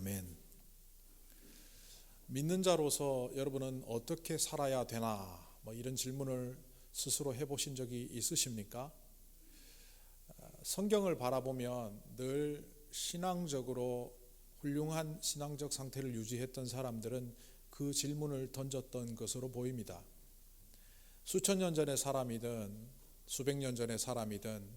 아멘. 믿는 자로서 여러분은 어떻게 살아야 되나? 이런 질문을 스스로 해보신 적이 있으십니까? 성경을 바라보면 늘 신앙적으로 훌륭한 신앙적 상태를 유지했던 사람들은 그 질문을 던졌던 것으로 보입니다. 수천 년 전의 사람이든 수백 년 전의 사람이든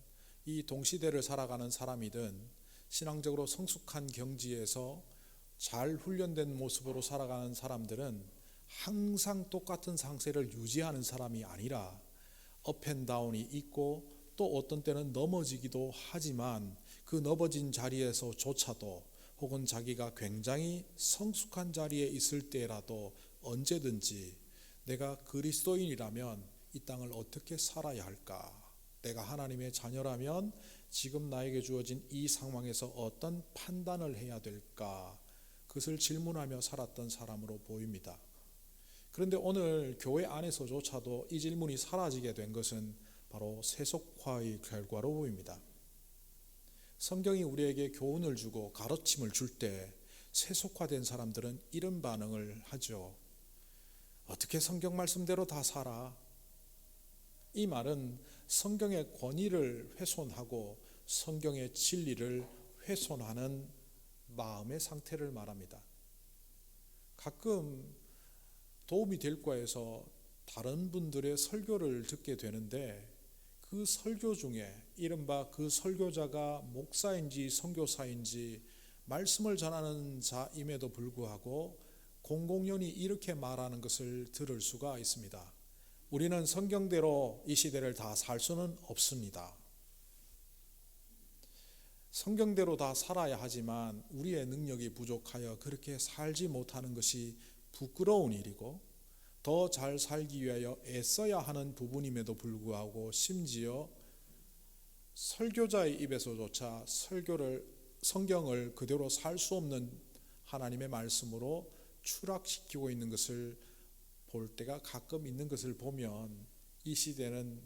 이 동시대를 살아가는 사람이든 신앙적으로 성숙한 경지에서 잘 훈련된 모습으로 살아가는 사람들은 항상 똑같은 상태를 유지하는 사람이 아니라 업앤다운이 있고 또 어떤 때는 넘어지기도 하지만 그 넘어진 자리에서조차도 혹은 자기가 굉장히 성숙한 자리에 있을 때라도 언제든지 내가 그리스도인이라면 이 땅을 어떻게 살아야 할까? 내가 하나님의 자녀라면 지금 나에게 주어진 이 상황에서 어떤 판단을 해야 될까? 그것을 질문하며 살았던 사람으로 보입니다. 그런데 오늘 교회 안에서조차도 이 질문이 사라지게 된 것은 바로 세속화의 결과로 보입니다. 성경이 우리에게 교훈을 주고 가르침을 줄 때 세속화된 사람들은 이런 반응을 하죠. 어떻게 성경 말씀대로 다 살아? 이 말은 성경의 권위를 훼손하고 성경의 진리를 훼손하는 마음의 상태를 말합니다. 가끔 도움이 될까 해서 다른 분들의 설교를 듣게 되는데 그 설교 중에 이른바 그 설교자가 목사인지 선교사인지 말씀을 전하는 자임에도 불구하고 공공연히 이렇게 말하는 것을 들을 수가 있습니다. 우리는 성경대로 이 시대를 다 살 수는 없습니다. 성경대로 다 살아야 하지만 우리의 능력이 부족하여 그렇게 살지 못하는 것이 부끄러운 일이고 더 잘 살기 위하여 애써야 하는 부분임에도 불구하고 심지어 설교자의 입에서조차 성경을 그대로 살 수 없는 하나님의 말씀으로 추락시키고 있는 것을 볼 때가 가끔 있는 것을 보면 이 시대는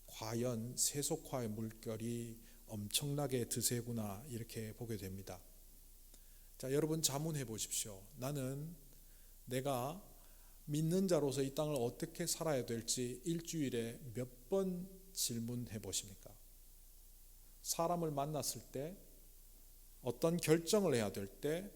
과연 세속화의 물결이 엄청나게 드세구나 이렇게 보게 됩니다. 자, 여러분 자문해 보십시오. 나는 내가 믿는 자로서 이 땅을 어떻게 살아야 될지 일주일에 몇 번 질문해 보십니까? 사람을 만났을 때, 어떤 결정을 해야 될 때,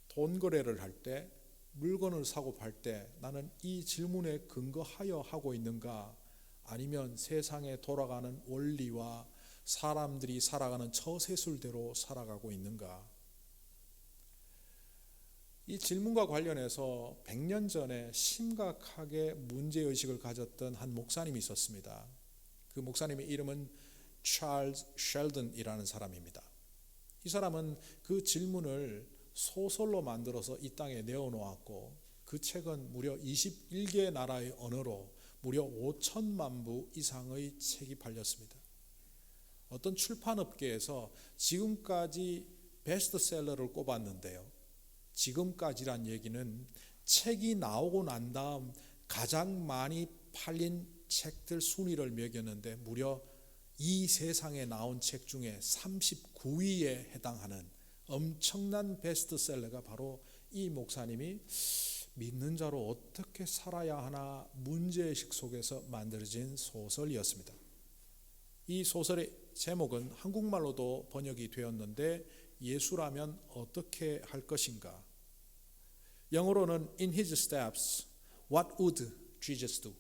돈 거래를 할 때, 물건을 사고 팔 때 나는 이 질문에 근거하여 하고 있는가? 아니면 세상에 돌아가는 원리와 사람들이 살아가는 처세술대로 살아가고 있는가? 이 질문과 관련해서 100년 전에 심각하게 문제의식을 가졌던 한 목사님이 있었습니다. 그 목사님의 이름은 찰스 셸든이라는 사람입니다. 이 사람은 그 질문을 소설로 만들어서 이 땅에 내어놓았고 그 책은 무려 21개 나라의 언어로 무려 5천만 부 이상의 책이 팔렸습니다. 어떤 출판업계에서 지금까지 베스트셀러를 꼽았는데요. 지금까지란 얘기는 책이 나오고 난 다음 가장 많이 팔린 책들 순위를 매겼는데 무려 이 세상에 나온 책 중에 39위에 해당하는 엄청난 베스트셀러가 바로 이 목사님이 믿는 자로 어떻게 살아야 하나 문제의식 속에서 만들어진 소설이었습니다. 이 소설의 제목은 한국말로도 번역이 되었는데 예수라면 어떻게 할 것인가? 영어로는 In His Steps, What Would Jesus Do?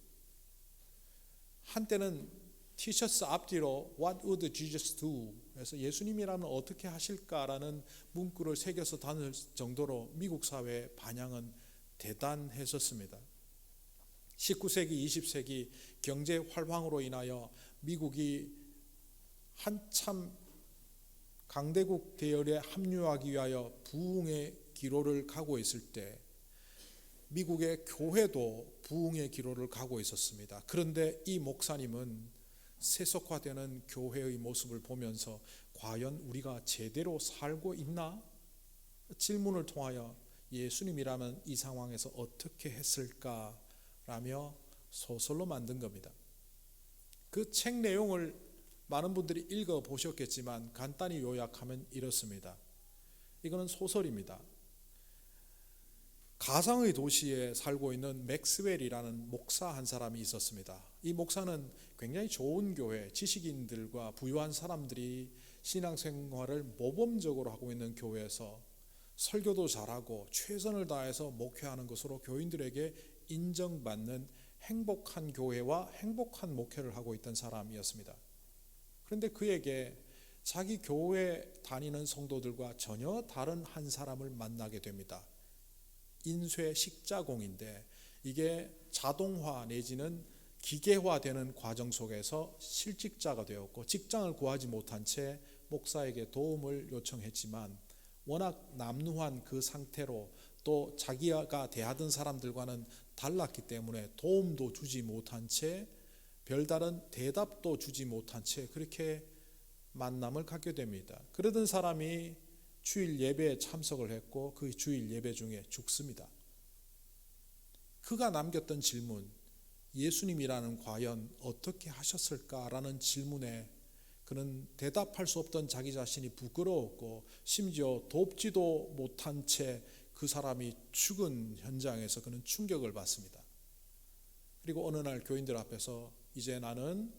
한때는 티셔츠 앞뒤로 What Would Jesus Do? 그래서 예수님이라면 어떻게 하실까라는 문구를 새겨서 다닐 정도로 미국 사회의 반향은 대단했었습니다. 19세기, 20세기 경제 활황으로 인하여 미국이 한참 강대국 대열에 합류하기 위하여 부흥의 기로를 가고 있을 때 미국의 교회도 부흥의 기로를 가고 있었습니다. 그런데 이 목사님은 세속화되는 교회의 모습을 보면서 과연 우리가 제대로 살고 있나? 질문을 통하여 예수님이라면 이 상황에서 어떻게 했을까라며 소설로 만든 겁니다. 그 책 내용을 많은 분들이 읽어보셨겠지만 간단히 요약하면 이렇습니다. 이거는 소설입니다. 가상의 도시에 살고 있는 맥스웰이라는 목사 한 사람이 있었습니다. 이 목사는 굉장히 좋은 교회, 지식인들과 부유한 사람들이 신앙생활을 모범적으로 하고 있는 교회에서 설교도 잘하고 최선을 다해서 목회하는 것으로 교인들에게 인정받는 행복한 교회와 행복한 목회를 하고 있던 사람이었습니다. 그런데 그에게 자기 교회 다니는 성도들과 전혀 다른 한 사람을 만나게 됩니다. 인쇄 식자공인데 이게 자동화 내지는 기계화되는 과정 속에서 실직자가 되었고 직장을 구하지 못한 채 목사에게 도움을 요청했지만 워낙 남루한 그 상태로 또 자기가 대하던 사람들과는 달랐기 때문에 도움도 주지 못한 채 별다른 대답도 주지 못한 채 그렇게 만남을 갖게 됩니다. 그러던 사람이 주일 예배에 참석을 했고 그 주일 예배 중에 죽습니다. 그가 남겼던 질문, 예수님이라는 과연 어떻게 하셨을까라는 질문에 그는 대답할 수 없던 자기 자신이 부끄러웠고 심지어 돕지도 못한 채 그 사람이 죽은 현장에서 그는 충격을 받습니다. 그리고 어느 날 교인들 앞에서 이제 나는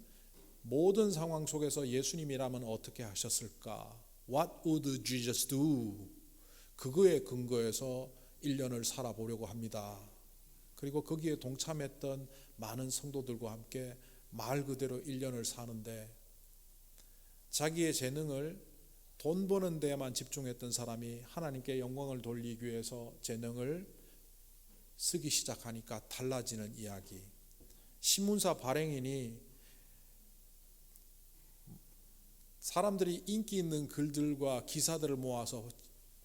모든 상황 속에서 예수님이라면 어떻게 하셨을까? What would Jesus do? 그거에 근거해서 1년을 살아보려고 합니다. 그리고 거기에 동참했던 많은 성도들과 함께 말 그대로 1년을 사는데 자기의 재능을 돈 버는 데에만 집중했던 사람이 하나님께 영광을 돌리기 위해서 재능을 쓰기 시작하니까 달라지는 이야기. 신문사 발행인이 사람들이 인기 있는 글들과 기사들을 모아서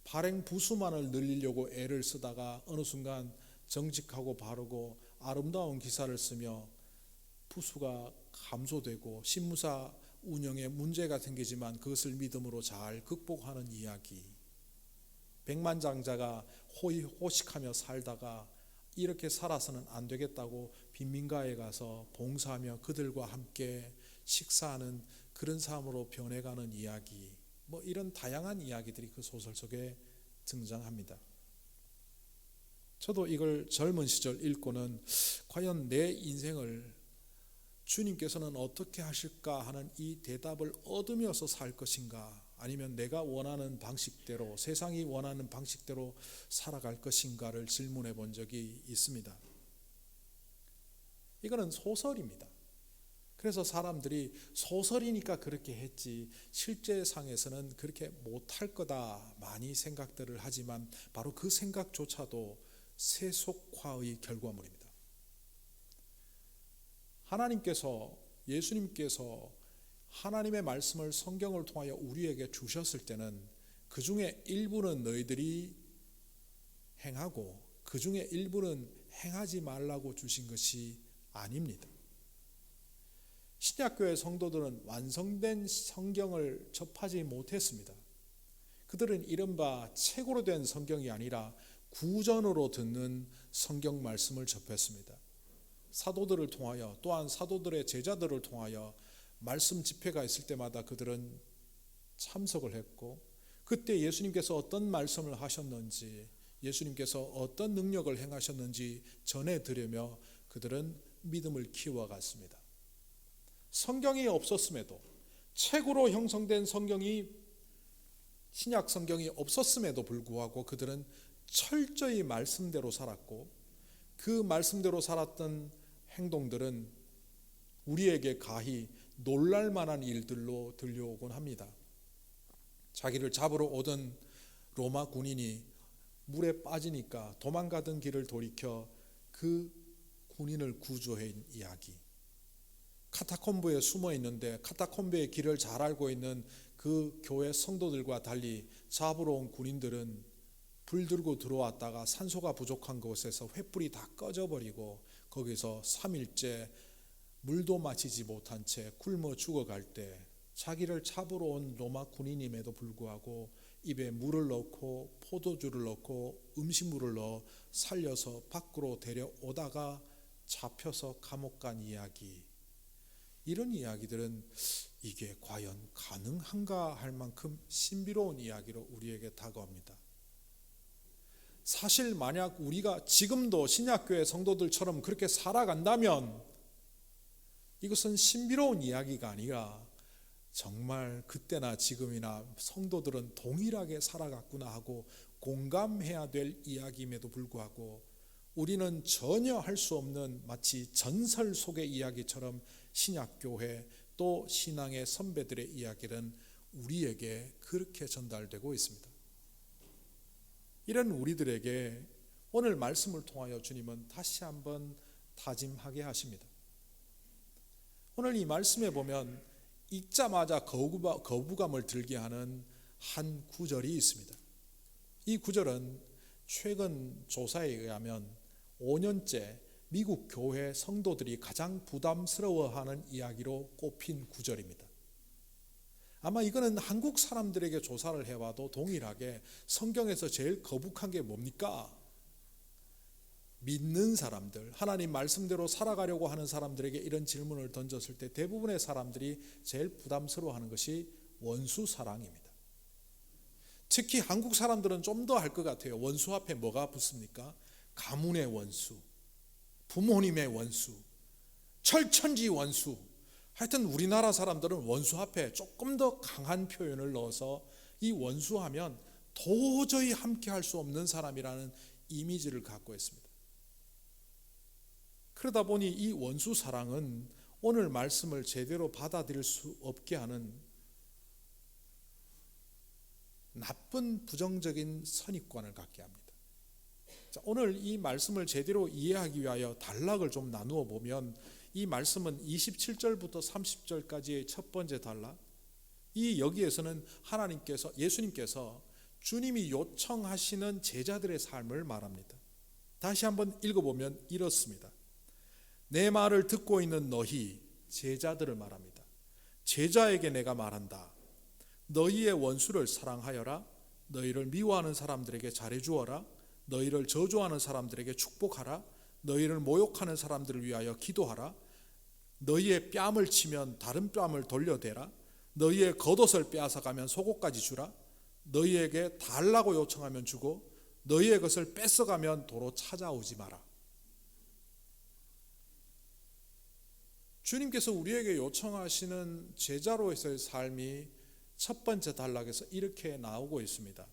발행 부수만을 늘리려고 애를 쓰다가 어느 순간 정직하고 바르고 아름다운 기사를 쓰며 부수가 감소되고 신문사 운영에 문제가 생기지만 그것을 믿음으로 잘 극복하는 이야기. 백만장자가 호식하며 살다가 이렇게 살아서는 안 되겠다고 빈민가에 가서 봉사하며 그들과 함께 식사하는 그런 삶으로 변해가는 이야기. 이런 다양한 이야기들이 그 소설 속에 등장합니다. 저도 이걸 젊은 시절 읽고는 과연 내 인생을 주님께서는 어떻게 하실까 하는 이 대답을 얻으면서 살 것인가 아니면 내가 원하는 방식대로 세상이 원하는 방식대로 살아갈 것인가를 질문해 본 적이 있습니다. 이거는 소설입니다. 그래서 사람들이 소설이니까 그렇게 했지 실제 상에서는 그렇게 못할 거다 많이 생각들을 하지만 바로 그 생각조차도 세속화의 결과물입니다. 하나님께서 예수님께서 하나님의 말씀을 성경을 통하여 우리에게 주셨을 때는 그 중에 일부는 너희들이 행하고 그 중에 일부는 행하지 말라고 주신 것이 아닙니다. 신약교회 성도들은 완성된 성경을 접하지 못했습니다. 그들은 이른바 책으로 된 성경이 아니라 구전으로 듣는 성경 말씀을 접했습니다. 사도들을 통하여 또한 사도들의 제자들을 통하여 말씀 집회가 있을 때마다 그들은 참석을 했고 그때 예수님께서 어떤 말씀을 하셨는지 예수님께서 어떤 능력을 행하셨는지 전해드리며 그들은 믿음을 키워갔습니다. 성경이 없었음에도 책으로 형성된 성경이 신약 성경이 없었음에도 불구하고 그들은 철저히 말씀대로 살았고 그 말씀대로 살았던 행동들은 우리에게 가히 놀랄 만한 일들로 들려오곤 합니다. 자기를 잡으러 오던 로마 군인이 물에 빠지니까 도망가던 길을 돌이켜 그 군인을 구조한 이야기. 카타콤브에 숨어 있는데 카타콤브의 길을 잘 알고 있는 그 교회 성도들과 달리 잡으러 온 군인들은 불 들고 들어왔다가 산소가 부족한 곳에서 횃불이 다 꺼져버리고 거기서 3일째 물도 마시지 못한 채 굶어 죽어갈 때 자기를 잡으러 온 로마 군인임에도 불구하고 입에 물을 넣고 포도주를 넣고 음식물을 넣어 살려서 밖으로 데려오다가 잡혀서 감옥 간 이야기. 이런 이야기들은 이게 과연 가능한가 할 만큼 신비로운 이야기로 우리에게 다가옵니다. 사실 만약 우리가 지금도 신약교회 성도들처럼 그렇게 살아간다면 이것은 신비로운 이야기가 아니라 정말 그때나 지금이나 성도들은 동일하게 살아갔구나 하고 공감해야 될 이야기임에도 불구하고 우리는 전혀 할 수 없는 마치 전설 속의 이야기처럼 신약교회 또 신앙의 선배들의 이야기는 우리에게 그렇게 전달되고 있습니다. 이런 우리들에게 오늘 말씀을 통하여 주님은 다시 한번 다짐하게 하십니다. 오늘 이 말씀에 보면 읽자마자 거부감을 들게 하는 한 구절이 있습니다. 이 구절은 최근 조사에 의하면 5년째 미국 교회 성도들이 가장 부담스러워하는 이야기로 꼽힌 구절입니다. 아마 이거는 한국 사람들에게 조사를 해봐도 동일하게 성경에서 제일 거북한 게 뭡니까? 믿는 사람들, 하나님 말씀대로 살아가려고 하는 사람들에게 이런 질문을 던졌을 때 대부분의 사람들이 제일 부담스러워하는 것이 원수 사랑입니다. 특히 한국 사람들은 좀 더 할 것 같아요. 원수 앞에 뭐가 붙습니까? 가문의 원수, 부모님의 원수, 철천지 원수. 하여튼 우리나라 사람들은 원수 앞에 조금 더 강한 표현을 넣어서 이 원수하면 도저히 함께 할 수 없는 사람이라는 이미지를 갖고 있습니다. 그러다 보니 이 원수 사랑은 오늘 말씀을 제대로 받아들일 수 없게 하는 나쁜 부정적인 선입관을 갖게 합니다. 자, 오늘 이 말씀을 제대로 이해하기 위하여 단락을 좀 나누어 보면 이 말씀은 27절부터 30절까지의 첫 번째 단락, 이 여기에서는 예수님께서 주님이 요청하시는 제자들의 삶을 말합니다. 다시 한번 읽어보면 이렇습니다. 내 말을 듣고 있는 너희 제자들을 말합니다. 제자에게 내가 말한다. 너희의 원수를 사랑하여라. 너희를 미워하는 사람들에게 잘해주어라. 너희를 저주하는 사람들에게 축복하라. 너희를 모욕하는 사람들을 위하여 기도하라. 너희의 뺨을 치면 다른 뺨을 돌려대라. 너희의 겉옷을 빼앗아가면 속옷까지 주라. 너희에게 달라고 요청하면 주고 너희의 것을 뺏어가면 도로 찾아오지 마라. 주님께서 우리에게 요청하시는 제자로서의 삶이 첫 번째 단락에서 이렇게 나오고 있습니다.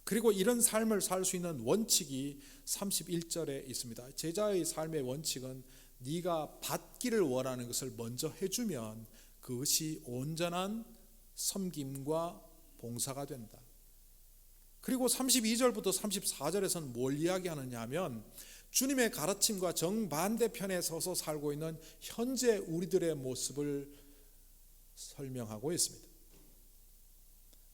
그리고 이런 삶을 살 수 있는 원칙이 31절에 있습니다. 제자의 삶의 원칙은 네가 받기를 원하는 것을 먼저 해주면 그것이 온전한 섬김과 봉사가 된다. 그리고 32절부터 34절에서는 뭘 이야기하느냐 하면 주님의 가르침과 정반대편에 서서 살고 있는 현재 우리들의 모습을 설명하고 있습니다.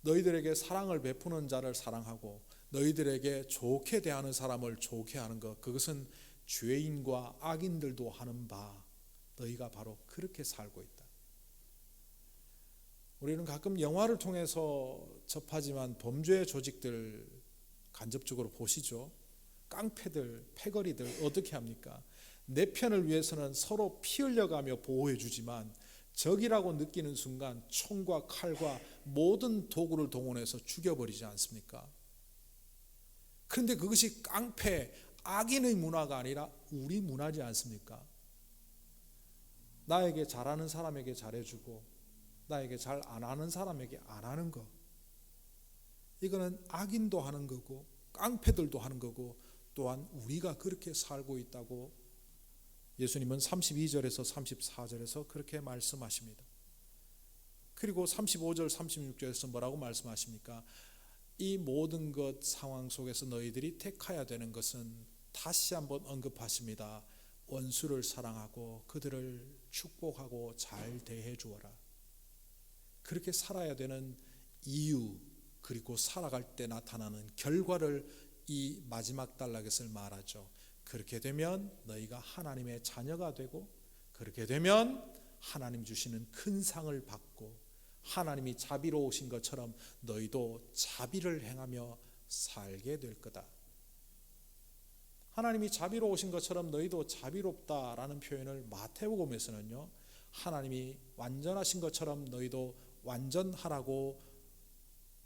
너희들에게 사랑을 베푸는 자를 사랑하고 너희들에게 좋게 대하는 사람을 좋게 하는 것, 그것은 죄인과 악인들도 하는 바, 너희가 바로 그렇게 살고 있다. 우리는 가끔 영화를 통해서 접하지만 범죄 조직들 간접적으로 보시죠. 깡패들, 패거리들 어떻게 합니까? 내 편을 위해서는 서로 피 흘려가며 보호해 주지만 적이라고 느끼는 순간 총과 칼과 모든 도구를 동원해서 죽여버리지 않습니까? 그런데 그것이 깡패, 악인의 문화가 아니라 우리 문화지 않습니까? 나에게 잘하는 사람에게 잘해주고 나에게 잘 안 하는 사람에게 안 하는 것, 이거는 악인도 하는 거고 깡패들도 하는 거고 또한 우리가 그렇게 살고 있다고 예수님은 32절에서 34절에서 그렇게 말씀하십니다. 그리고 35절 36절에서 뭐라고 말씀하십니까? 이 모든 것 상황 속에서 너희들이 택해야 되는 것은 다시 한번 언급하십니다. 원수를 사랑하고 그들을 축복하고 잘 대해 주어라. 그렇게 살아야 되는 이유, 그리고 살아갈 때 나타나는 결과를 이 마지막 단락에서 말하죠. 그렇게 되면 너희가 하나님의 자녀가 되고, 그렇게 되면 하나님 주시는 큰 상을 받고, 하나님이 자비로우신 것처럼 너희도 자비를 행하며 살게 될 거다. 하나님이 자비로우신 것처럼 너희도 자비롭다라는 표현을 마태복음에서는요, 하나님이 완전하신 것처럼 너희도 완전하라고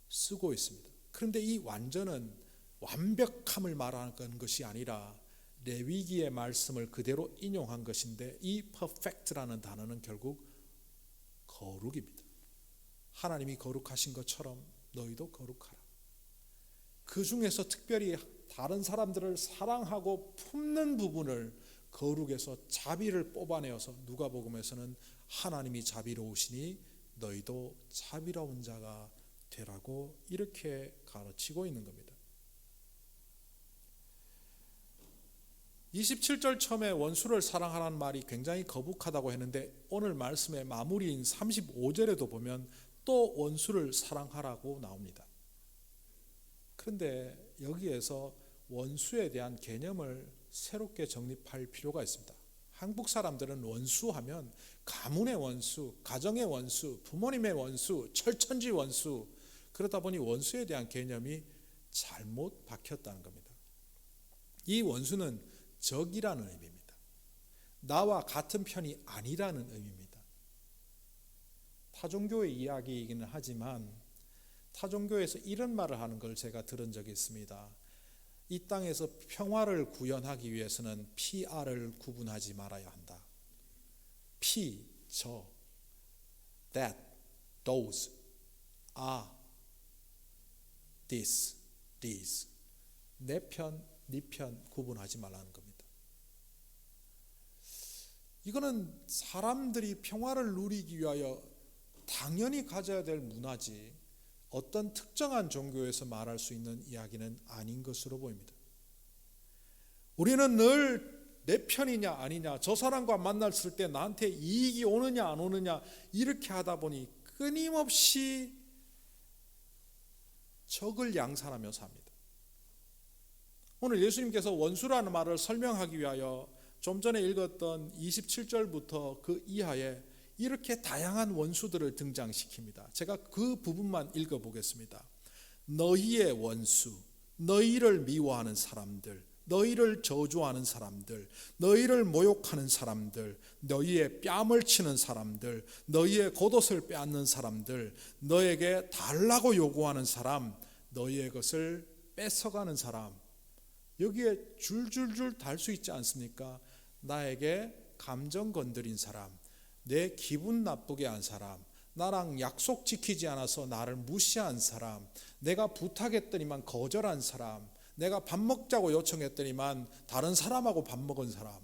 쓰고 있습니다. 그런데 이 완전은 완벽함을 말하는 것이 아니라 레위기의 말씀을 그대로 인용한 것인데, 이 perfect라는 단어는 결국 거룩입니다. 하나님이 거룩하신 것처럼 너희도 거룩하라. 그 중에서 특별히 다른 사람들을 사랑하고 품는 부분을 거룩에서 자비를 뽑아내어서 누가복음에서는 하나님이 자비로우시니 너희도 자비로운 자가 되라고 이렇게 가르치고 있는 겁니다. 27절 처음에 원수를 사랑하라는 말이 굉장히 거북하다고 했는데, 오늘 말씀의 마무리인 35절에도 보면 또 원수를 사랑하라고 나옵니다. 그런데 여기에서 원수에 대한 개념을 새롭게 정립할 필요가 있습니다. 한국 사람들은 원수하면 가문의 원수, 가정의 원수, 부모님의 원수, 철천지 원수, 그러다 보니 원수에 대한 개념이 잘못 박혔다는 겁니다. 이 원수는 적이라는 의미입니다. 나와 같은 편이 아니라는 의미입니다. 타종교의 이야기이기는 하지만 타종교에서 이런 말을 하는 걸 제가 들은 적이 있습니다. 이 땅에서 평화를 구현하기 위해서는 PR을 구분하지 말아야 한다. P, 저, that, those, this, these. 내 편, 네 편 구분하지 말라는 겁니다. 이거는 사람들이 평화를 누리기 위하여 당연히 가져야 될 문화지 어떤 특정한 종교에서 말할 수 있는 이야기는 아닌 것으로 보입니다. 우리는 늘 내 편이냐 아니냐, 저 사람과 만났을 때 나한테 이익이 오느냐 안 오느냐 이렇게 하다 보니 끊임없이 적을 양산하며 삽니다. 오늘 예수님께서 원수라는 말을 설명하기 위하여 좀 전에 읽었던 27절부터 그 이하에 이렇게 다양한 원수들을 등장시킵니다. 제가 그 부분만 읽어보겠습니다. 너희의 원수, 너희를 미워하는 사람들, 너희를 저주하는 사람들, 너희를 모욕하는 사람들, 너희의 뺨을 치는 사람들, 너희의 겉옷을 빼앗는 사람들, 너에게 달라고 요구하는 사람, 너희의 것을 뺏어가는 사람, 여기에 줄줄줄 달 수 있지 않습니까? 나에게 감정 건드린 사람, 내 기분 나쁘게 한 사람, 나랑 약속 지키지 않아서 나를 무시한 사람, 내가 부탁했더니만 거절한 사람, 내가 밥 먹자고 요청했더니만 다른 사람하고 밥 먹은 사람,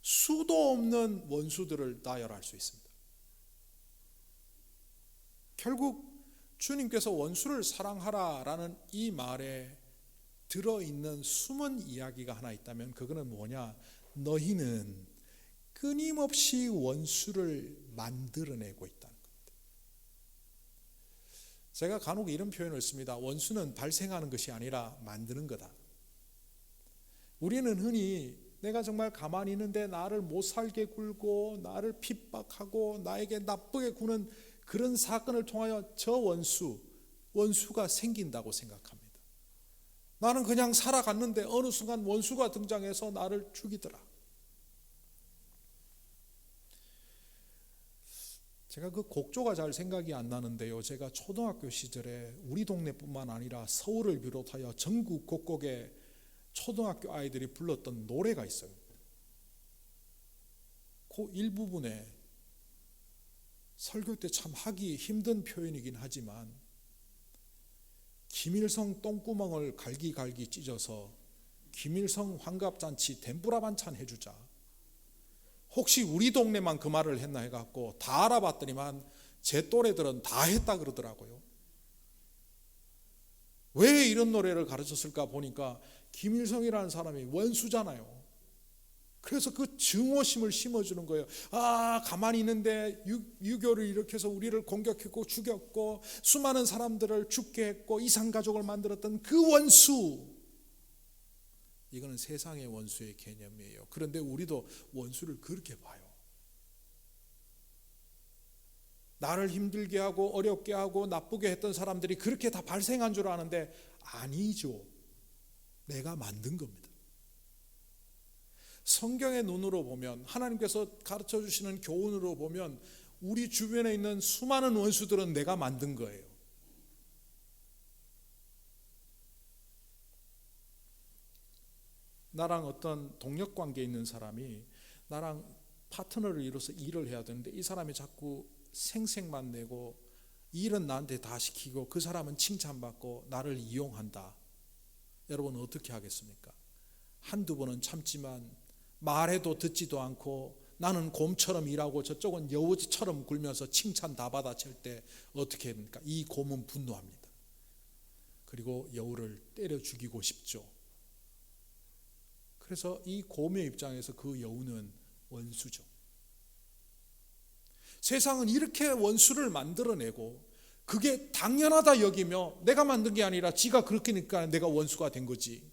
수도 없는 원수들을 나열할 수 있습니다. 결국 주님께서 원수를 사랑하라라는 이 말에 들어있는 숨은 이야기가 하나 있다면 그거는 뭐냐? 너희는 끊임없이 원수를 만들어내고 있다는 겁니다. 제가 간혹 이런 표현을 씁니다. 원수는 발생하는 것이 아니라 만드는 거다. 우리는 흔히 내가 정말 가만히 있는데 나를 못 살게 굴고 나를 핍박하고 나에게 나쁘게 구는 그런 사건을 통하여 저 원수가 생긴다고 생각합니다. 나는 그냥 살아갔는데 어느 순간 원수가 등장해서 나를 죽이더라. 제가 그 곡조가 잘 생각이 안 나는데요. 제가 초등학교 시절에 우리 동네뿐만 아니라 서울을 비롯하여 전국 곳곳에 초등학교 아이들이 불렀던 노래가 있어요. 그 일부분에 설교 때 참 하기 힘든 표현이긴 하지만 김일성 똥구멍을 갈기갈기 찢어서 김일성 환갑잔치 덴뿌라 반찬 해주자. 혹시 우리 동네만 그 말을 했나 해갖고 다 알아봤더니만 제 또래들은 다 했다 그러더라고요. 왜 이런 노래를 가르쳤을까 보니까 김일성이라는 사람이 원수잖아요. 그래서 그 증오심을 심어주는 거예요. 가만히 있는데 유교를 일으켜서 우리를 공격했고 죽였고 수많은 사람들을 죽게 했고 이산가족을 만들었던 그 원수, 이거는 세상의 원수의 개념이에요. 그런데 우리도 원수를 그렇게 봐요. 나를 힘들게 하고 어렵게 하고 나쁘게 했던 사람들이 그렇게 다 발생한 줄 아는데 아니죠. 내가 만든 겁니다. 성경의 눈으로 보면, 하나님께서 가르쳐 주시는 교훈으로 보면 우리 주변에 있는 수많은 원수들은 내가 만든 거예요. 나랑 어떤 동력 관계에 있는 사람이 나랑 파트너를 이뤄서 일을 해야 되는데 이 사람이 자꾸 생색만 내고 일은 나한테 다 시키고 그 사람은 칭찬받고 나를 이용한다. 여러분 어떻게 하겠습니까? 한두 번은 참지만 말해도 듣지도 않고 나는 곰처럼 일하고 저쪽은 여우처럼 굴면서 칭찬 다 받아칠 때 어떻게 합니까? 이 곰은 분노합니다. 그리고 여우를 때려 죽이고 싶죠. 그래서 이 곰의 입장에서 그 여우는 원수죠. 세상은 이렇게 원수를 만들어내고 그게 당연하다 여기며 내가 만든 게 아니라 지가 그렇게니까 내가 원수가 된 거지.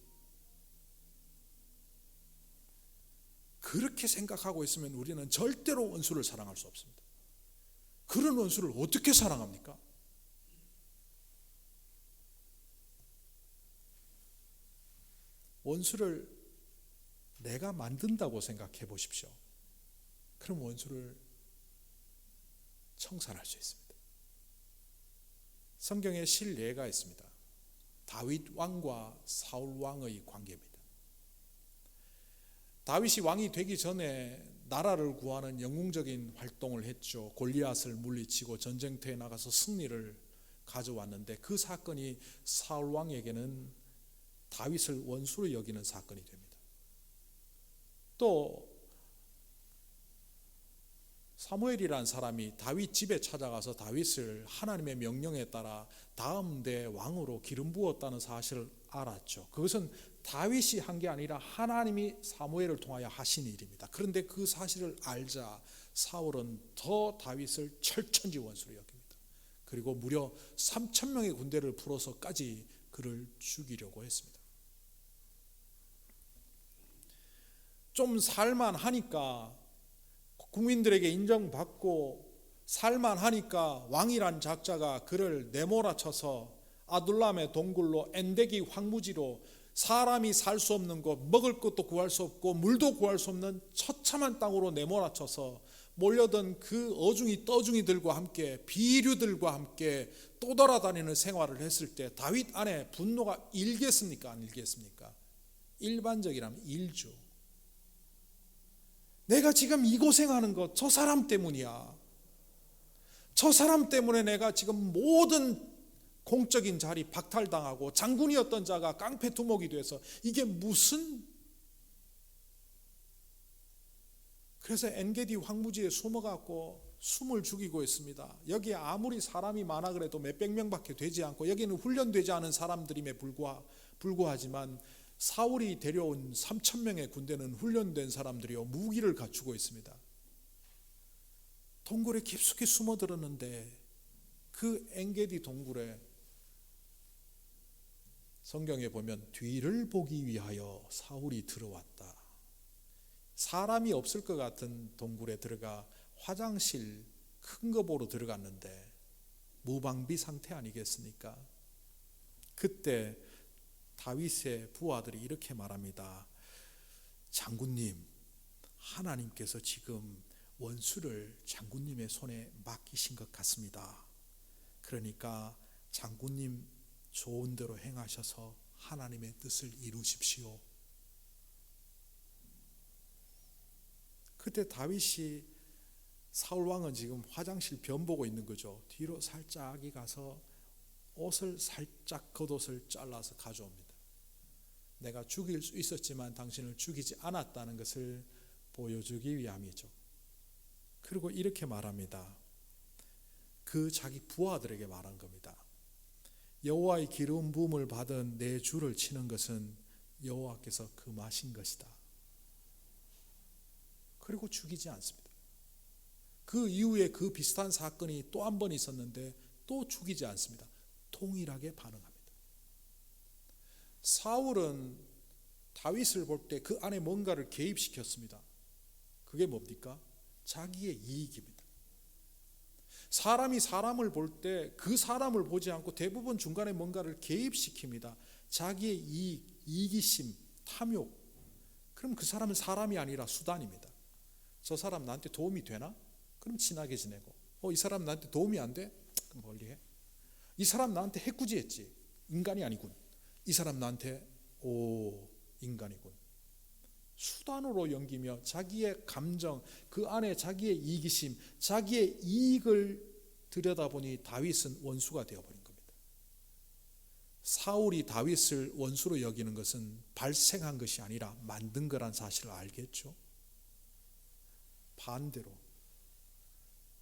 그렇게 생각하고 있으면 우리는 절대로 원수를 사랑할 수 없습니다. 그런 원수를 어떻게 사랑합니까? 원수를 내가 만든다고 생각해 보십시오. 그럼 원수를 청산할 수 있습니다. 성경에 실례가 있습니다. 다윗 왕과 사울 왕의 관계입니다. 다윗이 왕이 되기 전에 나라를 구하는 영웅적인 활동을 했죠. 골리앗을 물리치고 전쟁터에 나가서 승리를 가져왔는데 그 사건이 사울 왕에게는 다윗을 원수로 여기는 사건이 됩니다. 또 사무엘이라는 사람이 다윗 집에 찾아가서 다윗을 하나님의 명령에 따라 다음 대 왕으로 기름 부었다는 사실을 알았죠. 그것은 다윗이 한 게 아니라 하나님이 사무엘을 통하여 하신 일입니다. 그런데 그 사실을 알자 사울은 더 다윗을 철천지 원수로 여깁니다. 그리고 무려 3,000명의 군대를 풀어서까지 그를 죽이려고 했습니다. 좀 살만하니까 국민들에게 인정받고 살만하니까 왕이란 작자가 그를 내몰아쳐서 아둘람의 동굴로 엔데기 황무지로 사람이 살 수 없는 곳, 먹을 것도 구할 수 없고 물도 구할 수 없는 처참한 땅으로 내몰아쳐서 몰려든 그 어중이 떠중이들과 함께 비류들과 함께 떠돌아다니는 생활을 했을 때 다윗 안에 분노가 일겠습니까? 안 일겠습니까? 일반적이라면 일죠. 내가 지금 이 고생하는 거 저 사람 때문이야. 저 사람 때문에 내가 지금 모든 공적인 자리 박탈당하고 장군이었던 자가 깡패 두목이 돼서 이게 무슨. 그래서 엔게디 황무지에 숨어갖고 숨을 죽이고 있습니다. 여기에 아무리 사람이 많아 그래도 몇백 명밖에 되지 않고 여기는 훈련되지 않은 사람들임에 불구하지만 사울이 데려온 3,000명의 군대는 훈련된 사람들이요 무기를 갖추고 있습니다. 동굴에 깊숙이 숨어들었는데 그 엔게디 동굴에 성경에 보면 뒤를 보기 위하여 사울이 들어왔다. 사람이 없을 것 같은 동굴에 들어가 화장실 큰 거 보러 들어갔는데 무방비 상태 아니겠습니까? 그때 다윗의 부하들이 이렇게 말합니다. 장군님, 하나님께서 지금 원수를 장군님의 손에 맡기신 것 같습니다. 그러니까 장군님 좋은 대로 행하셔서 하나님의 뜻을 이루십시오. 그때 다윗이 사울 왕은 지금 화장실 변 보고 있는 거죠. 뒤로 살짝 가서 옷을 살짝 겉옷을 잘라서 가져옵니다. 내가 죽일 수 있었지만 당신을 죽이지 않았다는 것을 보여주기 위함이죠. 그리고 이렇게 말합니다. 그 자기 부하들에게 말한 겁니다. 여호와의 기름 부음을 받은 내 주를 치는 것은 여호와께서 금하신 것이다. 그리고 죽이지 않습니다. 그 이후에 그 비슷한 사건이 또 한 번 있었는데 또 죽이지 않습니다. 동일하게 반응합니다. 사울은 다윗을 볼 때 그 안에 뭔가를 개입시켰습니다. 그게 뭡니까? 자기의 이익입니다. 사람이 사람을 볼 때 그 사람을 보지 않고 대부분 중간에 뭔가를 개입시킵니다. 자기의 이익, 이기심, 탐욕. 그럼 그 사람은 사람이 아니라 수단입니다. 저 사람 나한테 도움이 되나? 그럼 친하게 지내고, 이 사람 나한테 도움이 안 돼? 그럼 멀리해. 이 사람 나한테 해꾸지했지, 인간이 아니군. 이 사람 나한테 인간이군. 수단으로 여기며 자기의 감정, 그 안에 자기의 이기심, 자기의 이익을 들여다보니 다윗은 원수가 되어버린 겁니다. 사울이 다윗을 원수로 여기는 것은 발생한 것이 아니라 만든 거란 사실을 알겠죠. 반대로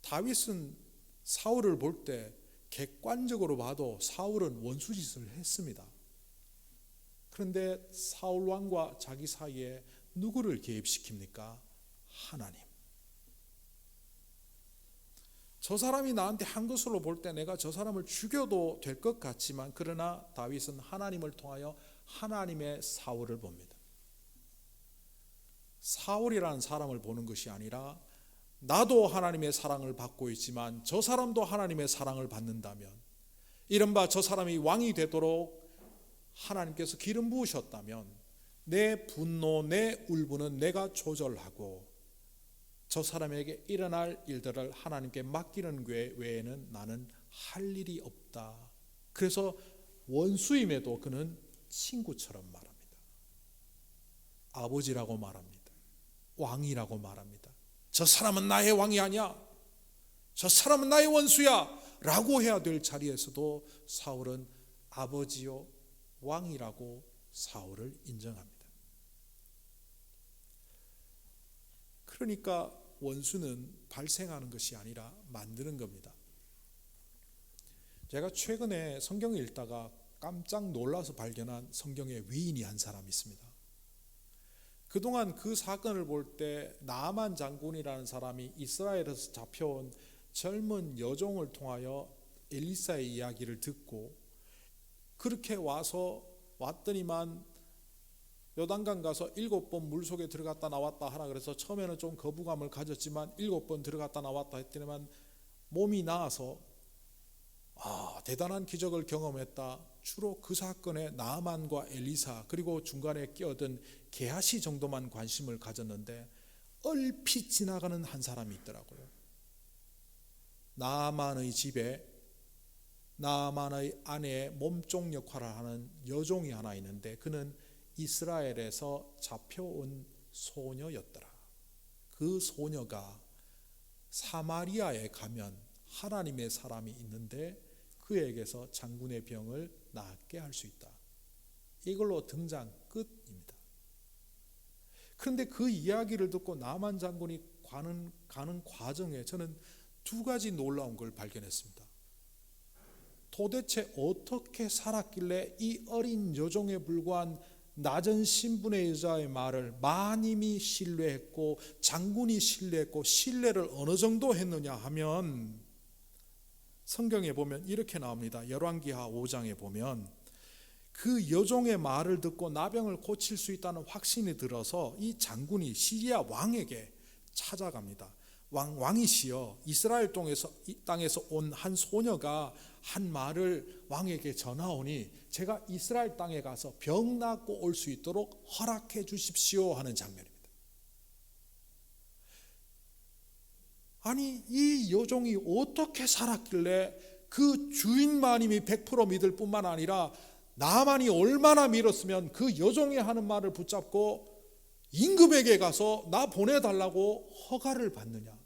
다윗은 사울을 볼 때 객관적으로 봐도 사울은 원수짓을 했습니다. 그런데 사울 왕과 자기 사이에 누구를 개입시킵니까? 하나님. 저 사람이 나한테 한 것으로 볼 때 내가 저 사람을 죽여도 될 것 같지만, 그러나 다윗은 하나님을 통하여 하나님의 사울을 봅니다. 사울이라는 사람을 보는 것이 아니라 나도 하나님의 사랑을 받고 있지만 저 사람도 하나님의 사랑을 받는다면, 이른바 저 사람이 왕이 되도록 하나님께서 기름 부으셨다면 내 분노, 내 울분은 내가 조절하고 저 사람에게 일어날 일들을 하나님께 맡기는 외에는 나는 할 일이 없다. 그래서 원수임에도 그는 친구처럼 말합니다. 아버지라고 말합니다. 왕이라고 말합니다. 저 사람은 나의 왕이 아니야, 저 사람은 나의 원수야 라고 해야 될 자리에서도 사울은 아버지요 왕이라고 사울을 인정합니다. 그러니까 원수는 발생하는 것이 아니라 만드는 겁니다. 제가 최근에 성경을 읽다가 깜짝 놀라서 발견한 성경의 위인이 한 사람이 있습니다. 그동안 그 사건을 볼 때 나아만 장군이라는 사람이 이스라엘에서 잡혀온 젊은 여종을 통하여 엘리사의 이야기를 듣고, 그렇게 왔더니만 요단강 가서 7번 물속에 들어갔다 나왔다 하라 그래서 처음에는 좀 거부감을 가졌지만 7번 들어갔다 나왔다 했더니만 몸이 나아서 대단한 기적을 경험했다. 주로 그 사건에 나아만과 엘리사 그리고 중간에 끼어든 게하시 정도만 관심을 가졌는데, 얼핏 지나가는 한 사람이 있더라고요. 나아만의 집에 나아만의 아내의 몸종 역할을 하는 여종이 하나 있는데, 그는 이스라엘에서 잡혀온 소녀였더라. 그 소녀가 사마리아에 가면 하나님의 사람이 있는데 그에게서 장군의 병을 낫게 할 수 있다. 이걸로 등장 끝입니다. 그런데 그 이야기를 듣고 나만 장군이 가는 과정에 저는 두 가지 놀라운 걸 발견했습니다. 도대체 어떻게 살았길래 이 어린 여종에 불과한 낮은 신분의 여자의 말을 마님이 신뢰했고 장군이 신뢰했고 신뢰를 어느 정도 했느냐 하면, 성경에 보면 이렇게 나옵니다. 열왕기하 5장에 보면 그 여종의 말을 듣고 나병을 고칠 수 있다는 확신이 들어서 이 장군이 시리아 왕에게 찾아갑니다. 왕이시여, 이스라엘 땅에서 온 한 소녀가 한 말을 왕에게 전하오니 제가 이스라엘 땅에 가서 병 낫고 올 수 있도록 허락해 주십시오 하는 장면입니다. 아니, 이 여종이 어떻게 살았길래 그 주인 마님이 100% 믿을 뿐만 아니라 나만이 얼마나 믿었으면 그 여종이 하는 말을 붙잡고 임금에게 가서 나 보내달라고 허가를 받느냐.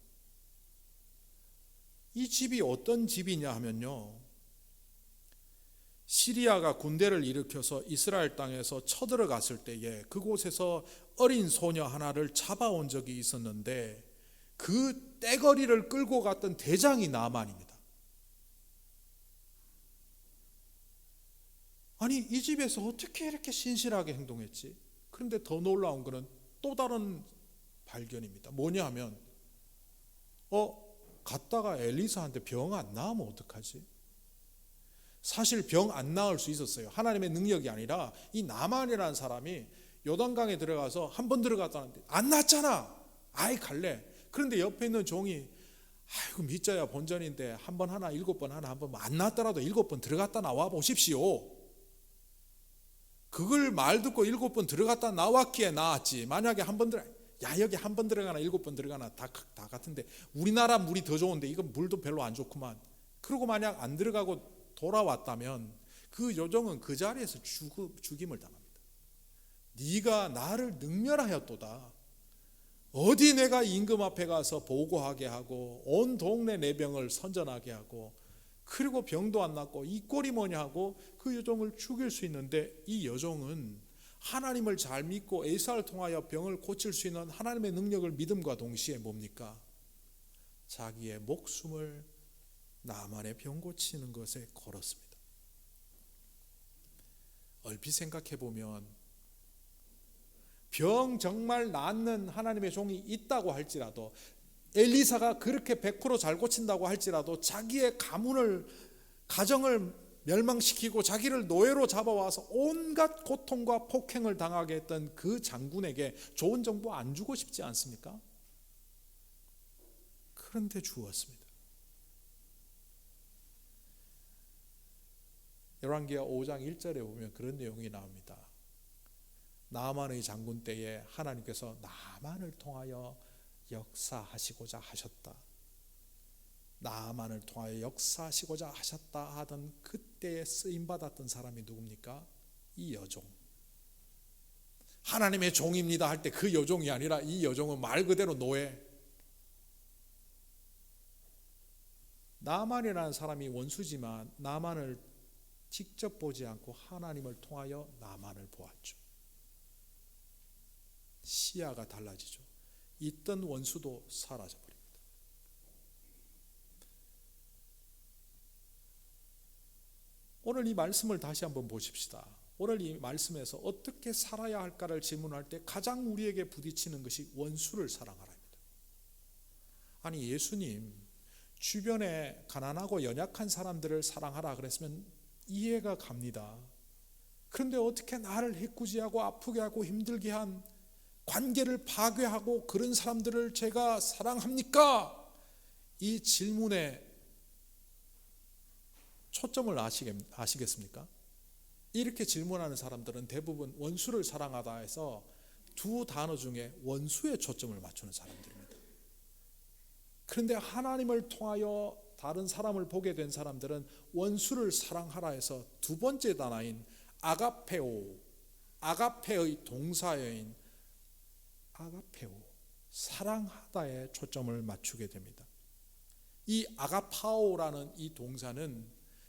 이 집이 어떤 집이냐 하면요, 시리아가 군대를 일으켜서 이스라엘 땅에서 쳐들어갔을 때에 그곳에서 어린 소녀 하나를 잡아온 적이 있었는데 그 떼거리를 끌고 갔던 대장이 나만입니다. 아니, 이 집에서 어떻게 이렇게 신실하게 행동했지? 그런데 더 놀라운 것은 또 다른 발견입니다. 뭐냐 하면 갔다가 엘리사한테 병 안 나으면 어떡하지? 사실 병 안 나을 수 있었어요. 하나님의 능력이 아니라 이 나만이라는 사람이 요단강에 들어가서 한 번 들어갔다는데 안 났잖아. 아이 갈래. 그런데 옆에 있는 종이 아이고 믿자야 본전인데 한 번 하나 7번 하나 한 번 안 났더라도 7번 들어갔다 나와 보십시오. 그 그걸 말 듣고 7번 들어갔다 나왔기에 나았지. 만약에 한 번 야 여기 한 번 들어가나 7번 들어가나 다 같은데 우리나라 물이 더 좋은데 이건 물도 별로 안 좋구만. 그러고 만약 안 들어가고 돌아왔다면 그 요정은 그 자리에서 죽임을 당합니다. 네가 나를 능멸하였도다. 어디 내가 임금 앞에 가서 보고하게 하고 온 동네 내 병을 선전하게 하고 그리고 병도 안 낫고 이 꼴이 뭐냐 하고 그 여종을 죽일 수 있는데, 이 여종은 하나님을 잘 믿고 엘사를 통하여 병을 고칠 수 있는 하나님의 능력을 믿음과 동시에 뭡니까? 자기의 목숨을 나만의 병 고치는 것에 걸었습니다. 얼핏 생각해 보면 병 정말 낫는 하나님의 종이 있다고 할지라도, 엘리사가 그렇게 100% 잘 고친다고 할지라도 자기의 가정을 멸망시키고 자기를 노예로 잡아와서 온갖 고통과 폭행을 당하게 했던 그 장군에게 좋은 정보 안 주고 싶지 않습니까? 그런데 주었습니다. 열왕기하 5장 1절에 보면 그런 내용이 나옵니다. 나만의 장군 때에 하나님께서 나만을 통하여 역사하시고자 하셨다. 나만을 통하여 역사하시고자 하셨다 하던 그때에 쓰임받았던 사람이 누굽니까? 이 여종. 하나님의 종입니다 할 때 그 여종이 아니라 이 여종은 말 그대로 노예. 나만이라는 사람이 원수지만 나만을 직접 보지 않고 하나님을 통하여 나만을 보았죠. 시야가 달라지죠. 있던 원수도 사라져 버립니다. 오늘 이 말씀을 다시 한번 보십시다. 오늘 이 말씀에서 어떻게 살아야 할까를 질문할 때 가장 우리에게 부딪히는 것이 원수를 사랑하라입니다. 아니, 예수님 주변에 가난하고 연약한 사람들을 사랑하라 그랬으면 이해가 갑니다. 그런데 어떻게 나를 해꾸지하고 아프게 하고 힘들게 한 관계를 파괴하고 그런 사람들을 제가 사랑합니까? 이 질문에 초점을 아시겠습니까? 이렇게 질문하는 사람들은 대부분 원수를 사랑하다 해서 두 단어 중에 원수에 초점을 맞추는 사람들입니다. 그런데 하나님을 통하여 다른 사람을 보게 된 사람들은 원수를 사랑하라 해서 두 번째 단어인 아가페의 동사여인 아가페오, 사랑하다에 초점을 맞추게 됩니다. 이 아가파오라는 이 동사는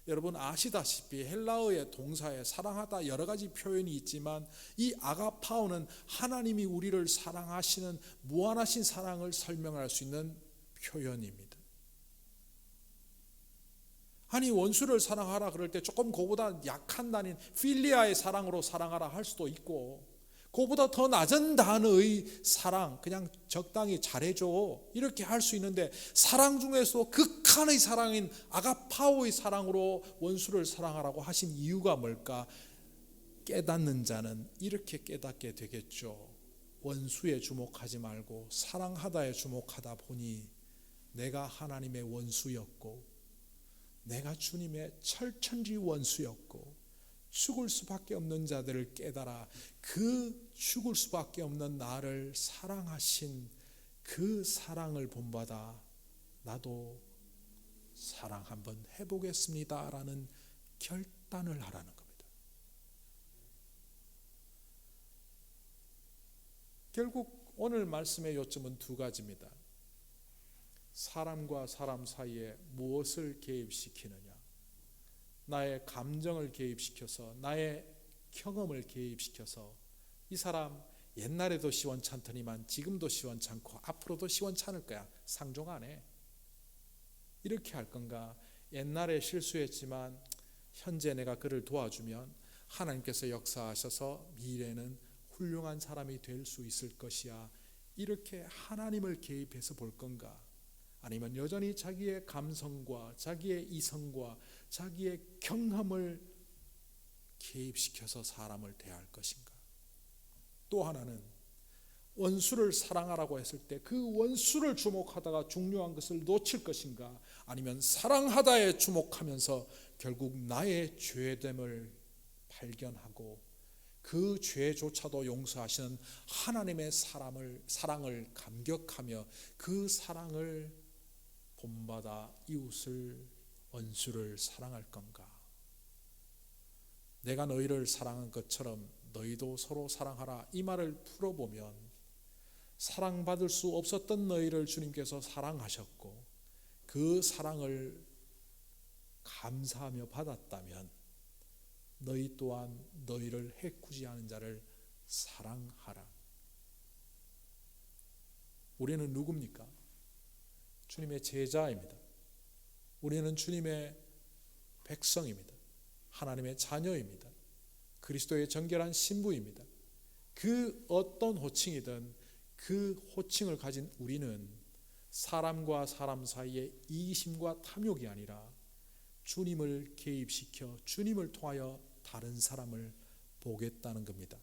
여러분 아시다시피 헬라어의 동사에 사랑하다 여러 가지 표현이 있지만 이 아가파오는 하나님이 우리를 사랑하시는 무한하신 사랑을 설명할 수 있는 표현입니다. 아니, 원수를 사랑하라 그럴 때 조금 그보다 약한 단인 필리아의 사랑으로 사랑하라 할 수도 있고, 그보다 더 낮은 단어의 사랑, 그냥 적당히 잘해줘 이렇게 할 수 있는데, 사랑 중에서 극한의 사랑인 아가파오의 사랑으로 원수를 사랑하라고 하신 이유가 뭘까? 깨닫는 자는 이렇게 깨닫게 되겠죠. 원수에 주목하지 말고 사랑하다에 주목하다 보니 내가 하나님의 원수였고 내가 주님의 철천지 원수였고 죽을 수밖에 없는 자들을 깨달아 그 죽을 수밖에 없는 나를 사랑하신 그 사랑을 본받아 나도 사랑 한번 해보겠습니다 라는 결단을 하라는 겁니다. 결국 오늘 말씀의 요점은 두 가지입니다. 사람과 사람 사이에 무엇을 개입시키느냐, 나의 감정을 개입시켜서 나의 경험을 개입시켜서 이 사람 옛날에도 시원찮더니만 지금도 시원찮고 앞으로도 시원찮을 거야, 상종 안 해, 이렇게 할 건가? 옛날에 실수했지만 현재 내가 그를 도와주면 하나님께서 역사하셔서 미래는 훌륭한 사람이 될 수 있을 것이야, 이렇게 하나님을 개입해서 볼 건가? 아니면 여전히 자기의 감성과 자기의 이성과 자기의 경험을 개입시켜서 사람을 대할 것인가? 또 하나는 원수를 사랑하라고 했을 때 그 원수를 주목하다가 중요한 것을 놓칠 것인가? 아니면 사랑하다에 주목하면서 결국 나의 죄됨을 발견하고 그 죄조차도 용서하시는 하나님의 사랑을 감격하며 그 사랑을 본받아 이웃을 원수를 사랑할 건가? 내가 너희를 사랑한 것처럼 너희도 서로 사랑하라, 이 말을 풀어보면 사랑받을 수 없었던 너희를 주님께서 사랑하셨고 그 사랑을 감사하며 받았다면 너희 또한 너희를 해코지 하는 자를 사랑하라. 우리는 누굽니까? 주님의 제자입니다. 우리는 주님의 백성입니다. 하나님의 자녀입니다. 그리스도의 정결한 신부입니다. 그 어떤 호칭이든 그 호칭을 가진 우리는 사람과 사람 사이의 이기심과 탐욕이 아니라 주님을 개입시켜 주님을 통하여 다른 사람을 보겠다는 겁니다.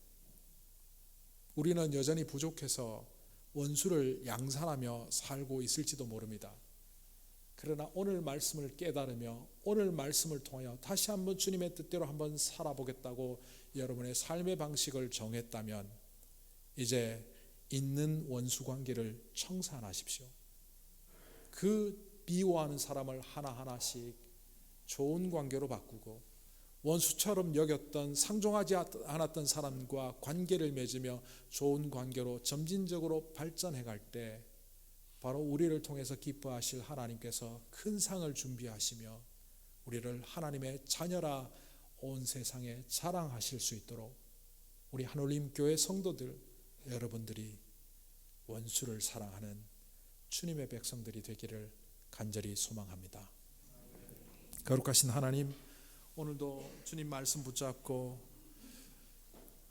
우리는 여전히 부족해서 원수를 양산하며 살고 있을지도 모릅니다. 그러나 오늘 말씀을 깨달으며 오늘 말씀을 통하여 다시 한번 주님의 뜻대로 한번 살아보겠다고 여러분의 삶의 방식을 정했다면 이제 있는 원수 관계를 청산하십시오. 그 미워하는 사람을 하나하나씩 좋은 관계로 바꾸고 원수처럼 여겼던 상종하지 않았던 사람과 관계를 맺으며 좋은 관계로 점진적으로 발전해 갈 때 바로 우리를 통해서 기뻐하실 하나님께서 큰 상을 준비하시며 우리를 하나님의 자녀라 온 세상에 자랑하실 수 있도록 우리 한올림 교회 성도들 여러분들이 원수를 사랑하는 주님의 백성들이 되기를 간절히 소망합니다. 거룩하신 하나님, 오늘도 주님 말씀 붙잡고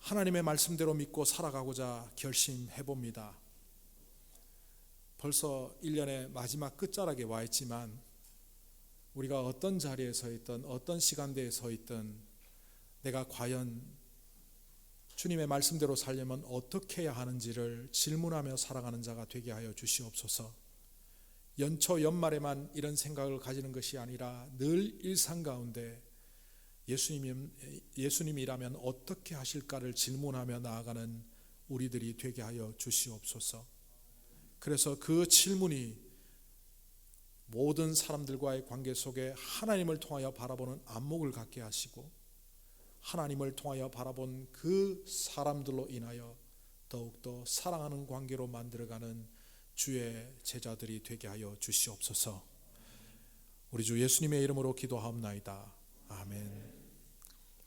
하나님의 말씀대로 믿고 살아가고자 결심해 봅니다. 벌써 1년의 마지막 끝자락에 와 있지만 우리가 어떤 자리에 서 있든 어떤 시간대에 서 있든 내가 과연 주님의 말씀대로 살려면 어떻게 해야 하는지를 질문하며 살아가는 자가 되게 하여 주시옵소서. 연초 연말에만 이런 생각을 가지는 것이 아니라 늘 일상 가운데 예수님이라면 어떻게 하실까를 질문하며 나아가는 우리들이 되게 하여 주시옵소서. 그래서 그 질문이 모든 사람들과의 관계 속에 하나님을 통하여 바라보는 안목을 갖게 하시고 하나님을 통하여 바라본 그 사람들로 인하여 더욱더 사랑하는 관계로 만들어가는 주의 제자들이 되게 하여 주시옵소서. 우리 주 예수님의 이름으로 기도하옵나이다. 아멘.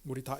우리 다